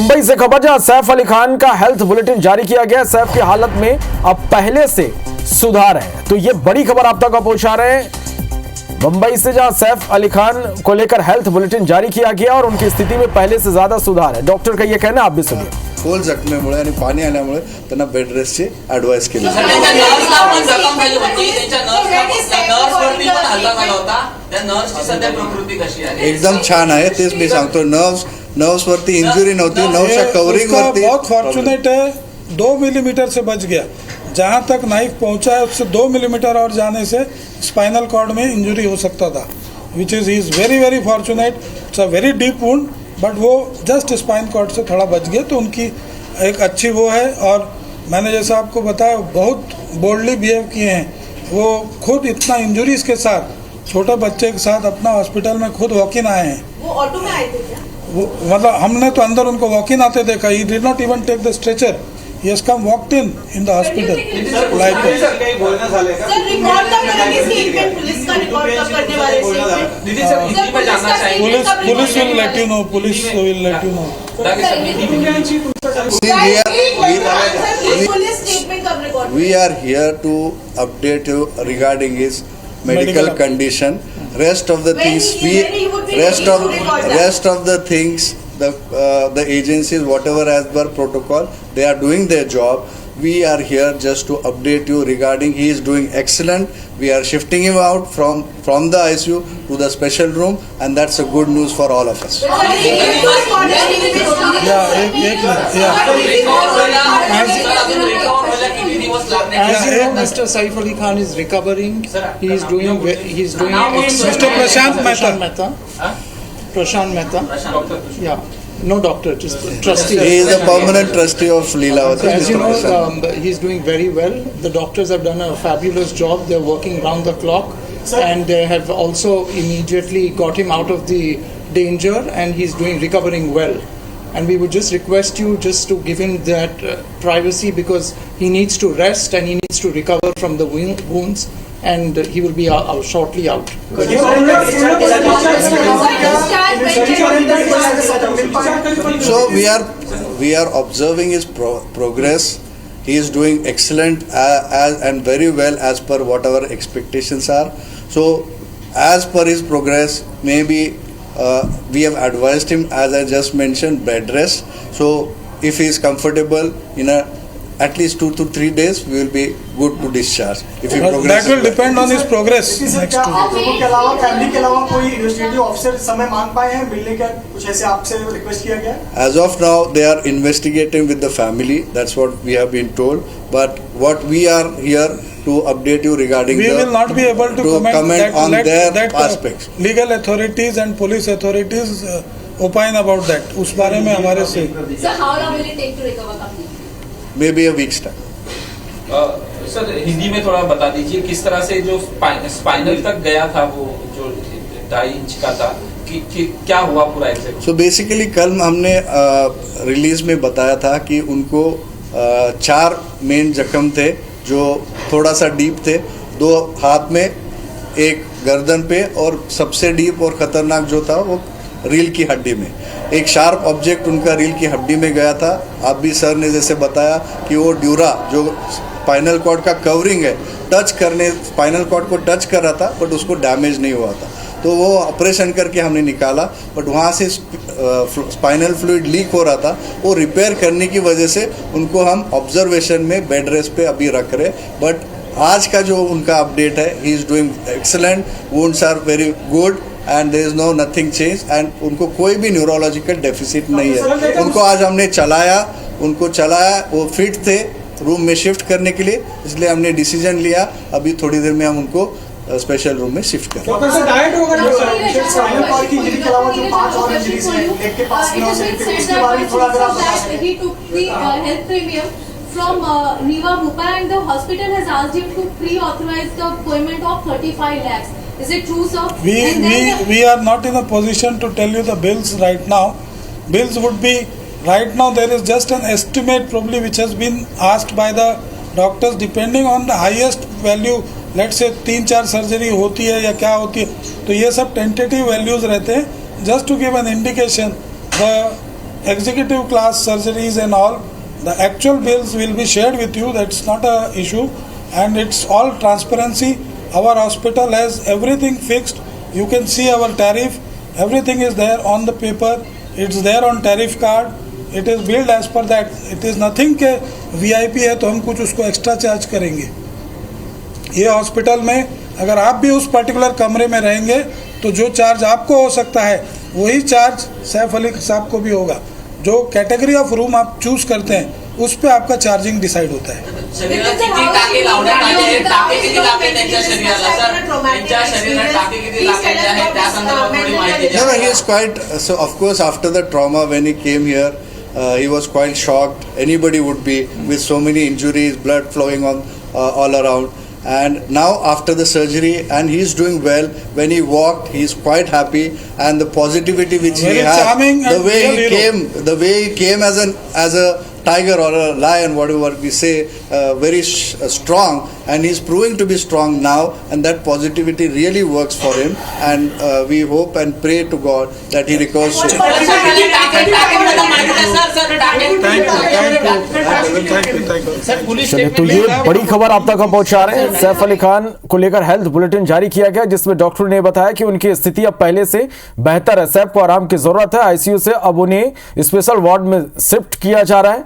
मुंबई से खबर जहां सैफ अली खान का हेल्थ बुलेटिन जारी किया गया। सैफ की हालत में अब पहले से सुधार है, तो ये बड़ी खबर आप तक पहुंचा रहे हैं। मुंबई से जहां सैफ अली खान को लेकर हेल्थ बुलेटिन जारी किया गया और उनकी स्थिति में पहले से ज्यादा सुधार है। डॉक्टर का ये कहना आप भी सुनिए। खोल जखमेमुळे आणि पाणी आल्यामुळे त्यांना बेड रेस्टची ॲडवाइस केली। एकदम छान आहे, तेच मी सांगतो। नर्व्स वरती इंजुरी नव्हती, नर्व्सच्या कवरिंग वरती बहुत फॉर्चुनेट है, 2 मिलीमीटर से बच गया। जहां तक नाइफ पहुंचा है उससे 2 मिलीमीटर और जाने से स्पाइनल कॉर्ड में इंजुरी हो सकता था, which is he is very very fortunate. It's a very deep wound, but वो जस्ट स्पाइन कॉर्ड से थोड़ा बच गया, तो उनकी एक अच्छी वो है। और मैंने जैसा आपको बताया, बहुत बोल्डली बिहेव किए हैं। वो खुद इतना इंजुरीज के साथ, छोटे बच्चे के साथ अपना हॉस्पिटल में खुद वॉक इन आए हैं। वो ऑटो में आए थे क्या? वो मतलब हमने तो अंदर उनको वॉक इन आते देखा। He did not even take the stretcher, he has come walked in the hospital like. Sir record कब करेंगे स्टेटमेंट? पुलिस का रिकॉर्ड कब करने वाले statement? Police will let you know, police will let you know. Police statement कब record? We are here to update you regarding his medical condition. Rest of the things rest of the things the agencies, whatever as per protocol, they are doing their job. We are here just to update you regarding he is doing excellent. We are shifting him out from the ICU to the special room, and that's a good news for all of us. As Mr. Saif Ali Khan is recovering, he is doing Mr. Prashant Mehta. Prashant Mehta. Yeah. No doctor, just trustee. He is a permanent trustee of Leelavati. As you know, he's doing very well. The doctors have done a fabulous job. They're working round the clock, and they have also immediately got him out of the danger, and he's recovering well. And we would just request you just to give him that privacy, because he needs to rest and he needs to recover from the wounds, and he will be shortly out. So we are observing his progress. He is doing excellent and very well as per what our expectations are. So as per his progress, maybe we have advised him, as I just mentioned, bed rest. So if he is comfortable in at least 2 to 3 days, we will be good to discharge. If he progresses, that will depend on his progress. क्या आप लोगों के अलावा, family के अलावा कोई investigative officer समय मांग पाए हैं मिलने का? कुछ ऐसे आपसे रिक्वेस्ट किया गया? As of now, they are investigating with the family. That's what we have been told. But what we are here to update you regarding we will not be able to comment on their aspects. Legal authorities and police authorities opine about that. उस बारे में हमारे से। Sir, how long will it take to recover completely? Maybe a week's time. Sir Hindi में थोड़ा बता दीजिए, किस तरह से जो स्पाइनल तक गया था, वो जो 2.5 इंच का था, कि क्या हुआ पूरा एग्जैक्ट? सो बेसिकली कल हमने रिलीज में बताया था कि उनको 4 मेन जख्म थे जो थोड़ा सा डीप थे। 2 हाथ में, एक गर्दन पे, और सबसे डीप और खतरनाक जो था वो रील की हड्डी में। एक शार्प ऑब्जेक्ट उनका रील की हड्डी में गया था। आप भी सर ने जैसे बताया कि वो ड्यूरा जो स्पाइनल कॉर्ड का कवरिंग है, स्पाइनल कॉर्ड को टच कर रहा था, बट उसको डैमेज नहीं हुआ था। तो वो ऑपरेशन करके हमने निकाला, बट वहाँ से स्पाइनल फ्लूइड लीक हो रहा था। वो रिपेयर करने की वजह से उनको हम ऑब्जर्वेशन में बेड रेस्ट पे अभी रख रहे। बट आज का जो उनका अपडेट है, he is doing excellent, wounds are very good and there is nothing change, and उनको कोई भी न्यूरोलॉजिकल डेफिसिट नहीं है। उनको आज हमने चलाया, वो फिट थे रूम में शिफ्ट करने के लिए, इसलिए हमने डिसीजन लिया अभी थोड़ी देर में हम उनको स्पेशल रूम में शिफ्ट करें। From Niva Bhupa, and the hospital has asked him to pre-authorize the payment of 35 lakhs. Is it true, sir? We are not in a position to tell you the bills right now. Bills would be, right now there is just an estimate probably which has been asked by the doctors, depending on the highest value. Let's say 3-4 surgery होती है या क्या होती है, तो ये सब tentative values रहते हैं। Just to give an indication, the executive class surgeries and all, the actual bills will be shared with you. That's not a issue, and it's all transparency. Our hospital has everything fixed. You can see our tariff. Everything is there on the paper. It's there on tariff card. It is billed as per that. It is nothing के VIP है तो हम कुछ उसको extra charge करेंगे. ये hospital में अगर आप भी उस पर्टिकुलर कमरे में रहेंगे तो जो चार्ज आपको हो सकता है वही चार्ज सैफ अली साहब को भी होगा. जो कैटेगरी ऑफ रूम आप चूज करते हैं उस पे आपका चार्जिंग डिसाइड होता है. शरीरात किती टाके लावण्यात आले आहेत, टाके किती लागले त्यांच्या शरीराला सर, त्यांच्या शरीरात टाके किती लागलेले आहेत त्या संदर्भात थोडी माहिती द्या. No, he is quite, so of course after the trauma when he came here, he was quite shocked. Anybody would be with so many injuries, blood flowing on all around. And now after the surgery, and he is doing well. When he walked, he is quite happy, and the positivity which he Very had, charming the and way real he hero. came, the way he came as a tiger or a lion, whatever we say, very strong, and he's proving to be strong now, and that positivity really works for him, and we hope and pray to God that he recovers soon. चलिए, तो ये बड़ी खबर आप तक हम पहुंचा रहे हैं. सैफ अली खान को लेकर हेल्थ बुलेटिन जारी किया गया जिसमें डॉक्टर ने बताया कि उनकी स्थिति अब पहले से बेहतर है. सैफ को आराम की जरूरत है. आईसीयू से अब उन्हें स्पेशल वार्ड में शिफ्ट किया जा रहा है.